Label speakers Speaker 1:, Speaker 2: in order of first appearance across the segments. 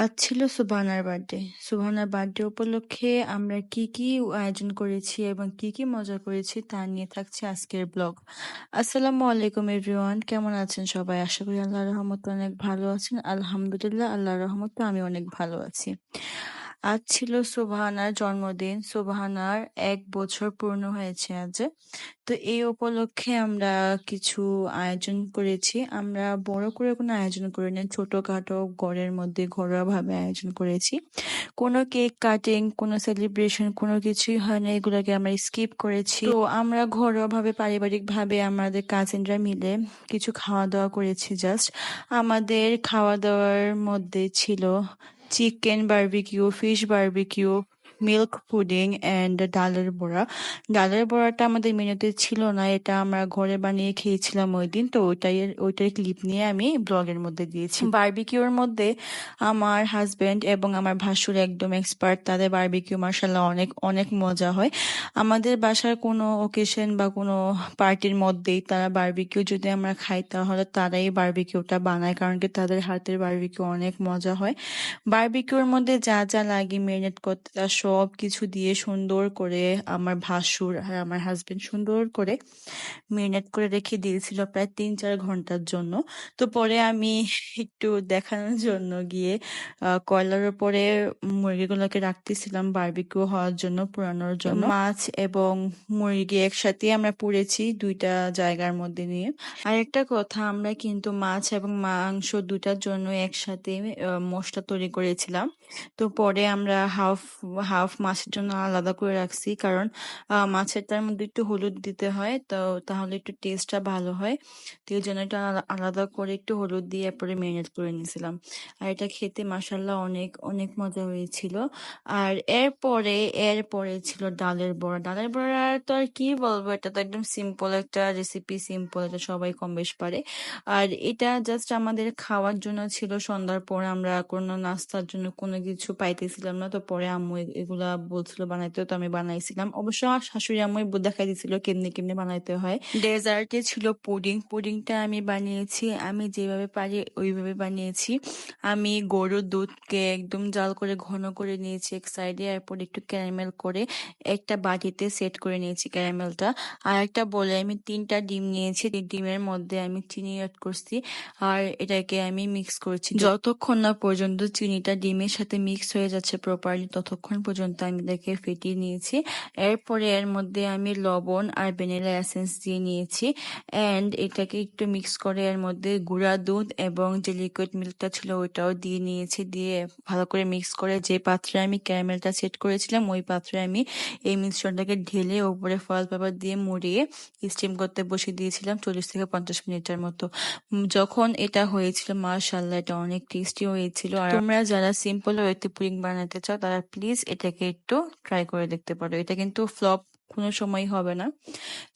Speaker 1: আজ ছিল সুবহানার birthday. সুবহানার birthday উপলক্ষে আমরা কি আয়োজন করেছি এবং কি মজা করেছি তা নিয়ে থাকছে আজকের ব্লগ। আসসালামু আলাইকুম এভরিওয়ান, কেমন আছেন সবাই? আশা করি আল্লাহর রহমতে অনেক ভালো আছেন। আলহামদুলিল্লাহ, আল্লাহর রহমতে আমি অনেক ভালো আছি। আজ ছিল সুবহানার জন্মদিন। সুবহানার ১ বছর পূর্ণ হয়েছে আজ। তো এই উপলক্ষে আমরা কিছু আয়োজন করেছি। আমরা বড় করে কোনো আয়োজন করিনি, ছোটখাটো ঘরের মধ্যে ঘরোয়াভাবে আয়োজন করেছি। কোনো কেক কাটিং, কোনো সেলিব্রেশন কোনো কিছুই হয় না, এগুলোকে আমরা স্কিপ করেছি। তো আমরা ঘরোয়াভাবে পারিবারিকভাবে আমাদের কাজিনরা মিলে কিছু খাওয়া দাওয়া করেছি জাস্ট। আমাদের খাওয়া দাওয়ার মধ্যে ছিল chicken barbecue, fish barbecue, milk pudding and ডালের বড়া। ডালের বড়াটা আমাদের মেনুতে ছিল না, এটা আমরা ঘরে বানিয়ে খেয়েছিলাম ওই দিন। তো ওইটার ক্লিপ নিয়ে আমি ব্লগের মধ্যে দিয়েছি। বারবিকিউর মধ্যে আমার হাজবেন্ড এবং আমার ভাসুর একদম এক্সপার্ট, তাদের বারবিকিউ মার্শাল্লাহ অনেক অনেক মজা হয়। আমাদের বাসার কোনো ওকেশন বা কোনো পার্টির মধ্যেই তারা বারবিকিউ যদি আমরা খাই তাহলে তারাই বারবিকিউটা বানায়, কারণ কি তাদের হাতের বারবিকিউ অনেক মজা হয়। বারবিকিউর মধ্যে যা যা লাগে মেরিনেট করতে তা সব কিছু দিয়ে সুন্দর করে আমার ভাসুর আর আমার হাজবেন্ড সুন্দর করে মেরিনেট করে রেখে দিয়েছিল প্রায় ৩-৪ ঘন্টার জন্য। তো পরে আমি একটু দেখানোর জন্য গিয়ে কয়লার উপরে মুরগিগুলোকে রাখতেছিলাম বারবিকিউ হওয়ার জন্য, পুরানোর জন্য। মাছ এবং মুরগি একসাথে আমরা পুড়েছি দুইটা জায়গার মধ্যে নিয়ে। আরেকটা কথা, আমরা কিন্তু মাছ এবং মাংস দুটার জন্য একসাথে মশলা তৈরি করেছিলাম। তো পরে আমরা হাফ হাফ মাছের জন্য আলাদা করে রাখছি, কারণ মাছেরটার মধ্যে একটু হলুদ দিতে হয়, তো তাহলে একটু টেস্টটা ভালো হয়। তো এই জন্য এটা আলাদা করে একটু হলুদ দিয়ে পরে ম্যারিনেট করে নিয়েছিলাম। আর এটা খেতে মাসাল্লাহ অনেক অনেক মজা হয়েছিল। আর এরপরে ছিল ডালের বড়া। ডালের বড়া তো আর কি বলবো, এটা তো একদম সিম্পল একটা রেসিপি, সিম্পল, এটা সবাই কম বেশ পারে। আর এটা জাস্ট আমাদের খাওয়ার জন্য ছিল। সন্ধ্যার পর আমরা কোনো নাস্তার জন্য কোনো কিছু পাইতেছিলাম না, তো পরে আম্মু এগুলা বলছিল বানাইতে, তো আমি বানাইছিলাম। অবশ্য আমার শাশুড়ি আম্মু দেখাই দিছিল কেমনে কেমনে বানাইতে হয়। ডেজার্টে ছিল পুডিং। পুডিংটা আমি বানিয়েছি, আমি যেভাবে পারি ওইভাবে বানিয়েছি। আমি গরুর দুধকে একদম জাল করে ঘন করে নিয়েছি এক সাইডে, এরপর একটু ক্যারামেল করে একটা বাটিতে সেট করে নিয়েছি ক্যারামেলটা। আর একটা বলে আমি 3টা ডিম নিয়েছি, ডিমের মধ্যে আমি চিনি অ্যাড করছি আর এটাকে আমি মিক্স করছি। যতক্ষণ না পর্যন্ত চিনিটা ডিমের সাথে মিক্স হয়ে যাচ্ছে প্রপারলি, ততক্ষণ পর্যন্ত আমি এটাকে ফেটিয়ে নিয়েছি। এরপরে এর মধ্যে আমি লবণ আর ভ্যানিলা এসেন্স দিয়ে নিয়েছি এন্ড এটাকে একটু মিক্স করে এর মধ্যে গুঁড়া দুধ এবং যে লিকুইড মিল্কটা ছিল ওইটাও দিয়ে নিয়েছি। দিয়ে ভালো করে মিক্স করে যে পাত্রে আমি ক্যারামেলটা সেট করেছিলাম ওই পাত্রে আমি এই মিশ্রণটাকে ঢেলে উপরে ফয়েল পেপার দিয়ে মুড়িয়ে স্টিম করতে বসিয়ে দিয়েছিলাম 40 থেকে 50 মিনিটের মতো। যখন এটা হয়েছিল মাশাআল্লাহ এটা অনেক টেস্টি হয়েছিল। আর তোমরা যারা সিম্পল ওয়েতে পুডিং বানাতে চাও তারা প্লিজ এটাকে একটু ট্রাই করে দেখতে পারো, এটা কিন্তু ফ্লপ কোনো সময় হবে না।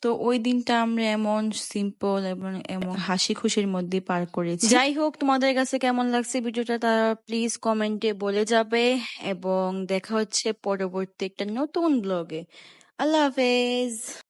Speaker 1: তো ওই দিনটা আমরা এমন সিম্পল এবং এমন হাসি খুশির মধ্যে পার করেছি। যাই হোক, তোমাদের কাছে কেমন লাগছে ভিডিওটা তারা প্লিজ কমেন্টে বলে যাবে, এবং দেখা হচ্ছে পরবর্তী একটা নতুন ব্লগে। আল্লাহ হাফেজ।